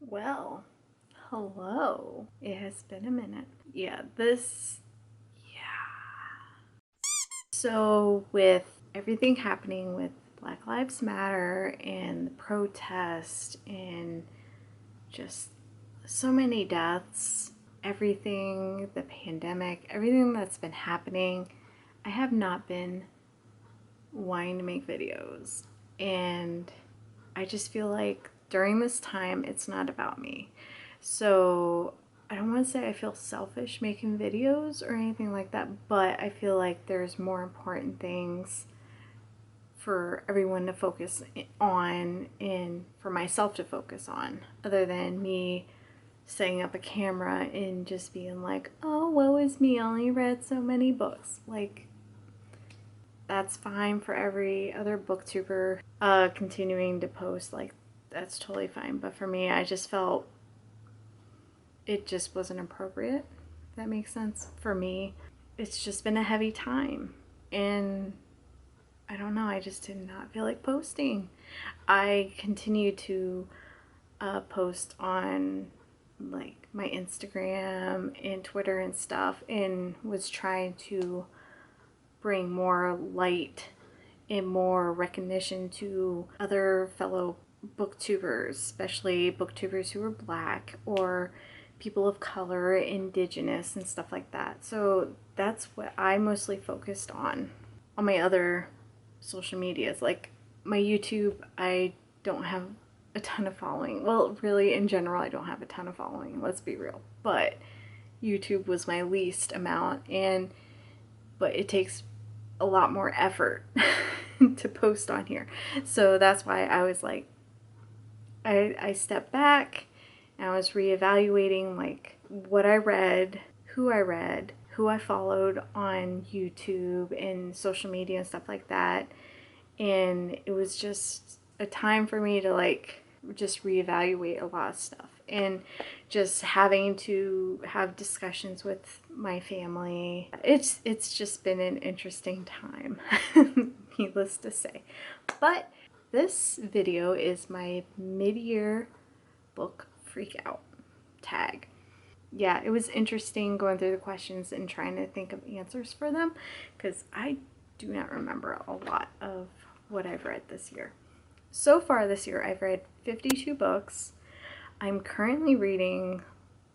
Well, hello. It has been a minute. Yeah. So, with everything happening with Black Lives Matter and the protest and just so many deaths, everything, the pandemic, everything that's been happening, I have not been wanting to make videos. And I just feel like during this time, it's not about me. So I don't want to say I feel selfish making videos or anything like that, but I feel like there's more important things for everyone to focus on and for myself to focus on, other than me setting up a camera and just being like, oh, woe is me, I only read so many books. Like, that's fine for every other booktuber continuing to post. Like, that's totally fine. But for me, I just felt it just wasn't appropriate. If that makes sense. For me, it's just been a heavy time. And I don't know, I just did not feel like posting. I continue to post on like my Instagram and Twitter and stuff, and was trying to bring more light and more recognition to other fellow booktubers, especially booktubers who are Black or people of color, indigenous, and stuff like that. So that's what I mostly focused on my other social medias. Like my YouTube, I don't have a ton of following. Well, really, in general, I don't have a ton of following, let's be real. But YouTube was my least amount, but it takes a lot more effort to post on here. So that's why I was like, I stepped back and I was reevaluating like what I read, who I followed on YouTube and social media and stuff like that. And it was just a time for me to like just reevaluate a lot of stuff, and just having to have discussions with my family. It's just been an interesting time, needless to say. But this video is my mid-year book freakout tag. Yeah, it was interesting going through the questions and trying to think of answers for them, because I do not remember a lot of what I've read this year. So far this year, I've read 52 books. I'm currently reading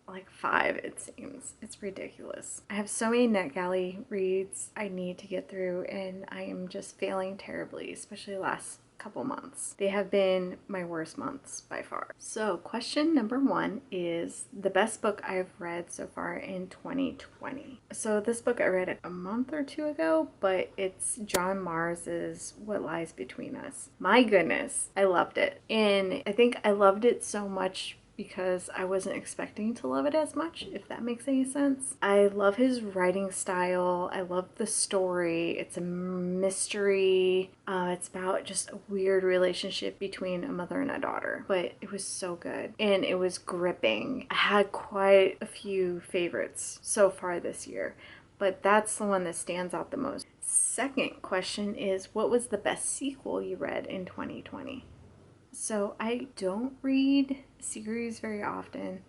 like 5, it seems. It's ridiculous. I have so many NetGalley reads I need to get through, and I am just failing terribly, especially the last couple months. They have been my worst months by far. So question number 1 is the best book I've read so far in 2020. So this book I read a month or 2 ago, but it's John Mars's What Lies Between Us. My goodness, I loved it. And I think I loved it so much because I wasn't expecting to love it as much, if that makes any sense. I love his writing style. I love the story. It's a mystery. It's about just a weird relationship between a mother and a daughter, but it was so good and it was gripping. I had quite a few favorites so far this year, but that's the one that stands out the most. Second question is, what was the best sequel you read in 2020? So I don't read series very often,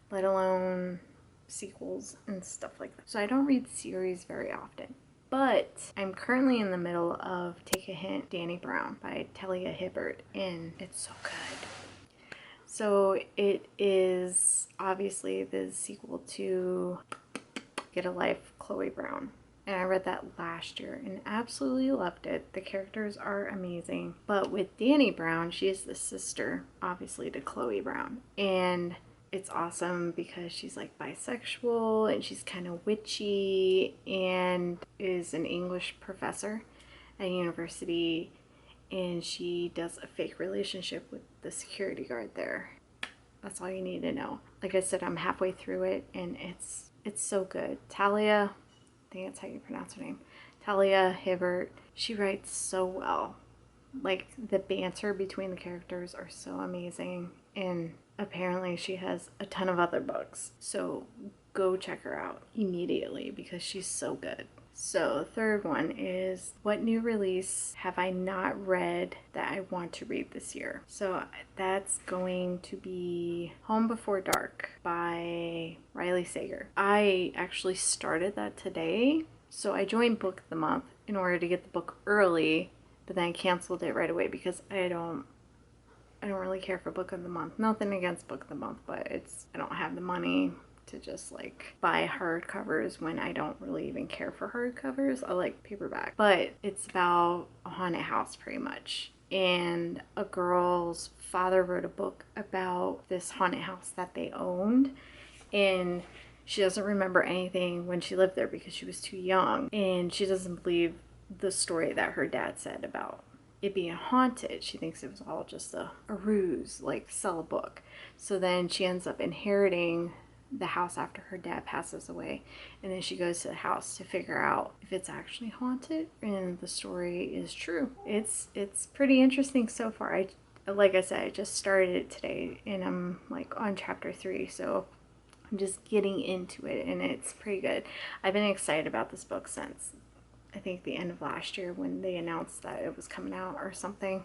let alone sequels and stuff like that. So I don't read series very often. But I'm currently in the middle of Take a Hint, Danny Brown by Talia Hibbert, and it's so good. So it is obviously the sequel to Get a Life, Chloe Brown. And I read that last year and absolutely loved it. The characters are amazing. But with Danny Brown, she is the sister, obviously, to Chloe Brown. And it's awesome because she's like bisexual and she's kind of witchy and is an English professor at a university. And she does a fake relationship with the security guard there. That's all you need to know. Like I said, I'm halfway through it and it's so good. Talia, I think that's how you pronounce her name, Talia Hibbert, she writes so well. Like, the banter between the characters are so amazing, and apparently she has a ton of other books. So go check her out immediately because she's so good. So, third one is, what new release have I not read that I want to read this year? So that's going to be Home Before Dark by Riley Sager. I actually started that today. So I joined Book of the Month in order to get the book early, but then I canceled it right away because I don't really care for Book of the Month. Nothing against Book of the Month, but I don't have the money to just like buy hardcovers when I don't really even care for hardcovers. I like paperback. But it's about a haunted house pretty much. And a girl's father wrote a book about this haunted house that they owned. And she doesn't remember anything when she lived there because she was too young. And she doesn't believe the story that her dad said about it being haunted. She thinks it was all just a ruse, like sell a book. So then she ends up inheriting the house after her dad passes away, and then she goes to the house to figure out if it's actually haunted and the story is true. It's pretty interesting so far. Like I said, I just started it today and I'm like on chapter 3, so I'm just getting into it and it's pretty good. I've been excited about this book since I think the end of last year when they announced that it was coming out or something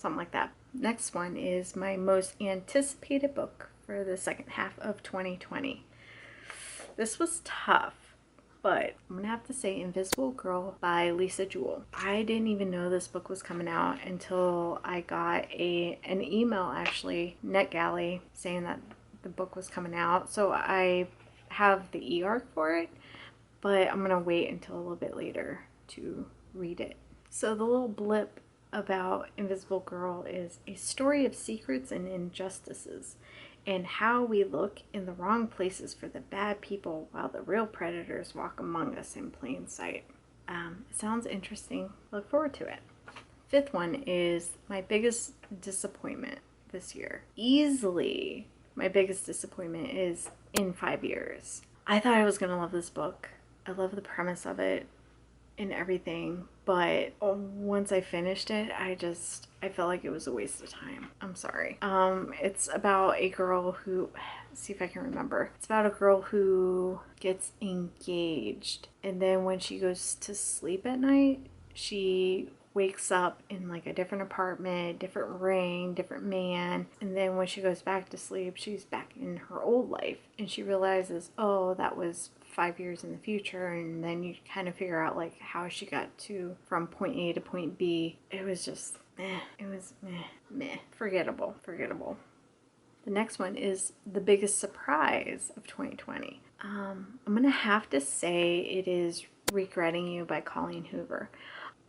like that. Next one is my most anticipated book for the second half of 2020. This was tough, but I'm gonna have to say Invisible Girl by Lisa Jewell. I didn't even know this book was coming out until I got an email, actually, NetGalley, saying that the book was coming out. So I have the e-arc for it, but I'm gonna wait until a little bit later to read it. So the little blip about Invisible Girl is a story of secrets and injustices and how we look in the wrong places for the bad people while the real predators walk among us in plain sight. It sounds interesting. Look forward to it. Fifth one is my biggest disappointment this year. Easily my biggest disappointment is In 5 Years. I thought I was going to love this book. I love the premise of it and everything, but once I finished it, I felt like it was a waste of time. I'm sorry. It's about a girl who, see if I can remember. It's about a girl who gets engaged, and then when she goes to sleep at night, she wakes up in like a different apartment, different ring, different man, and then when she goes back to sleep, she's back in her old life, and she realizes, oh, that was 5 years in the future, and then you kind of figure out like how she got from point A to point B. It was just forgettable. The next one is the biggest surprise of 2020. I'm gonna have to say it is Regretting You by Colleen Hoover.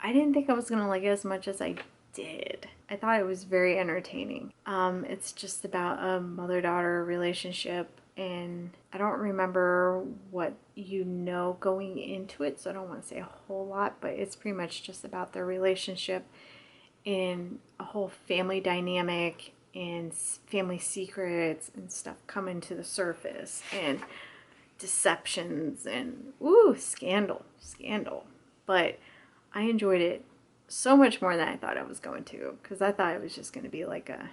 I didn't think I was gonna like it as much as I did. I thought it was very entertaining. It's just about a mother-daughter relationship, and I don't remember what going into it, so I don't want to say a whole lot, but it's pretty much just about their relationship and a whole family dynamic and family secrets and stuff coming to the surface and deceptions and scandal. But I enjoyed it so much more than I thought I was going to, because I thought it was just going to be like a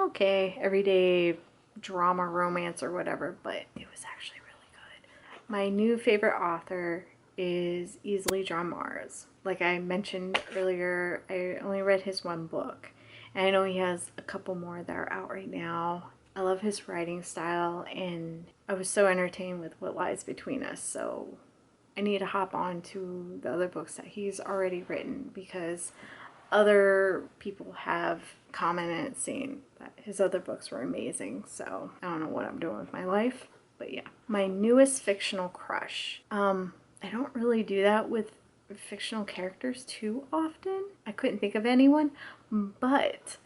okay, everyday drama romance or whatever, but it was actually really good. My new favorite author is Easily John Mars. Like I mentioned earlier, I only read his one book, and I know he has a couple more that are out right now. I love his writing style, and I was so entertained with What Lies Between Us, so I need to hop on to the other books that he's already written, because other people have commented saying that his other books were amazing. So I don't know what I'm doing with my life, but yeah. My newest fictional crush. I don't really do that with fictional characters too often. I couldn't think of anyone, but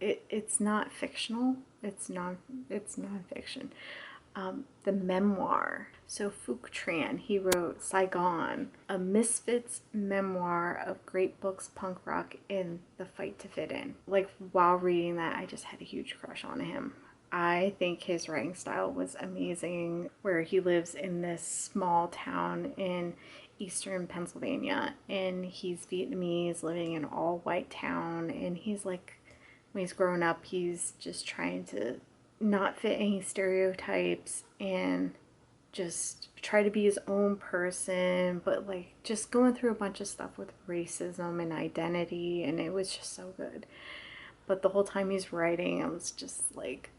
it's not fictional. It's nonfiction. The memoir. So Phuc Tran, he wrote Saigon, a misfits memoir of great books, punk rock, and the fight to fit in. Like while reading that, I just had a huge crush on him. I think his writing style was amazing, where he lives in this small town in eastern Pennsylvania, and he's Vietnamese living in an all-white town, and he's like, when he's grown up, he's just trying to not fit any stereotypes, and just try to be his own person, but like just going through a bunch of stuff with racism and identity, and it was just so good. But the whole time he's writing, I was just like,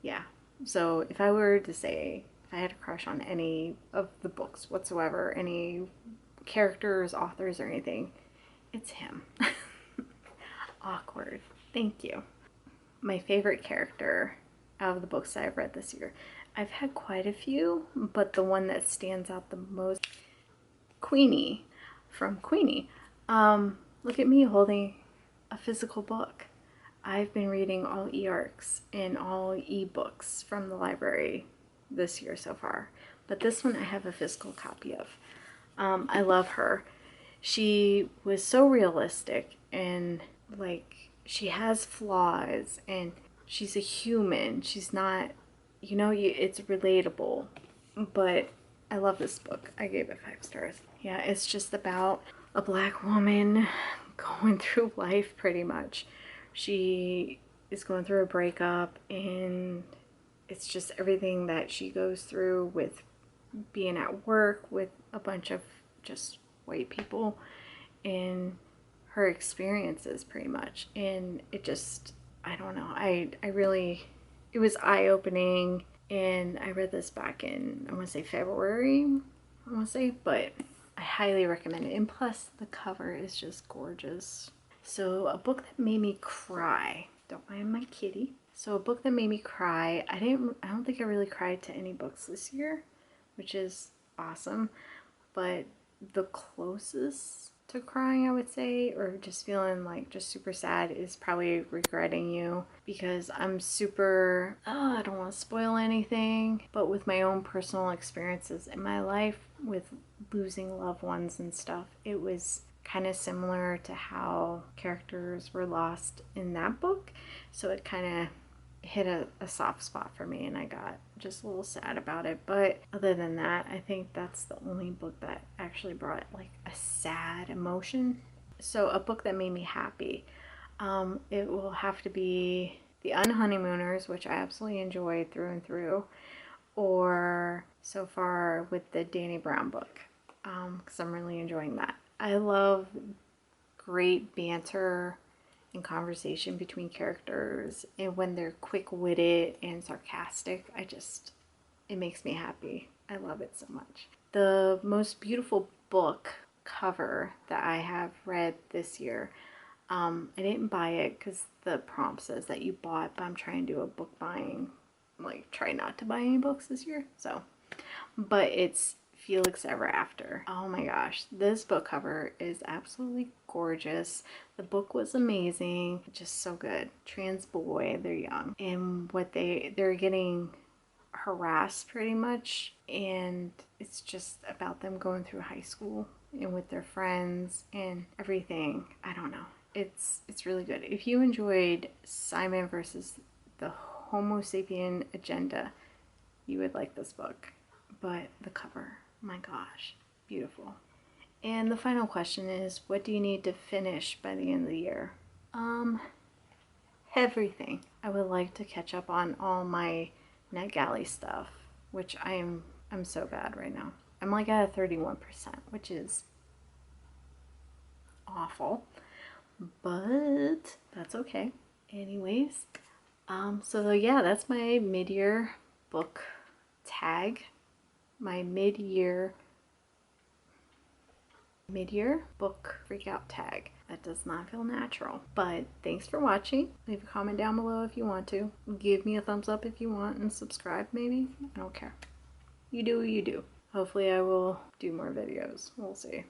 yeah. So if I were to say, if I had a crush on any of the books whatsoever, any characters, authors, or anything, it's him. Awkward. Thank you. My favorite character out of the books that I've read this year. I've had quite a few, but the one that stands out the most, Queenie from Queenie. Look at me holding a physical book. I've been reading all e-arcs and all e-books from the library this year so far, but this one I have a physical copy of. I love her. She was so realistic, and like she has flaws, and she's a human. She's not, you know, it's relatable. But I love this book. I gave it 5 stars. Yeah, it's just about a Black woman going through life pretty much. She is going through a breakup, and it's just everything that she goes through with being at work with a bunch of just white people, and her experiences pretty much. And it just, I don't know, I really, it was eye-opening. And I read this back in, I want to say February, but I highly recommend it. And plus the cover is just gorgeous. So a book that made me cry, don't mind my kitty. So a book that made me cry, I don't think I really cried to any books this year, which is awesome. But the closest to crying, I would say, or just feeling like just super sad, is probably Regretting You, because I'm super, I don't want to spoil anything, but with my own personal experiences in my life with losing loved ones and stuff, it was kind of similar to how characters were lost in that book. So it kind of hit a soft spot for me, and I got just a little sad about it. But other than that, I think that's the only book that actually brought like a sad emotion. So a book that made me happy, it will have to be The Unhoneymooners, which I absolutely enjoyed through and through, or so far with the Dani Brown book, because I'm really enjoying that. I love great banter and conversation between characters, and when they're quick-witted and sarcastic, it makes me happy. I love it so much. The most beautiful book cover that I have read this year, I didn't buy it because the prompt says that you bought, but I'm trying to do a book buying, like try not to buy any books this year, so, but it's Felix Ever After. Oh my gosh, this book cover is absolutely gorgeous. The book was amazing, just so good. Trans boy, they're young, and what they're getting harassed pretty much, and it's just about them going through high school and with their friends and everything. I don't know. It's really good. If you enjoyed Simon versus the Homo sapien agenda, you would like this book. But the cover, my gosh, beautiful. And the final question is, what do you need to finish by the end of the year? Everything. I would like to catch up on all my NetGalley stuff, which I'm so bad right now. I'm like at a 31%, which is awful, but that's okay. Anyways, so yeah, that's my mid-year book tag, my mid-year book freakout tag. That does not feel natural, but thanks for watching. Leave a comment down below if you want to. Give me a thumbs up if you want, and subscribe maybe. I don't care. You do what you do. Hopefully I will do more videos. We'll see.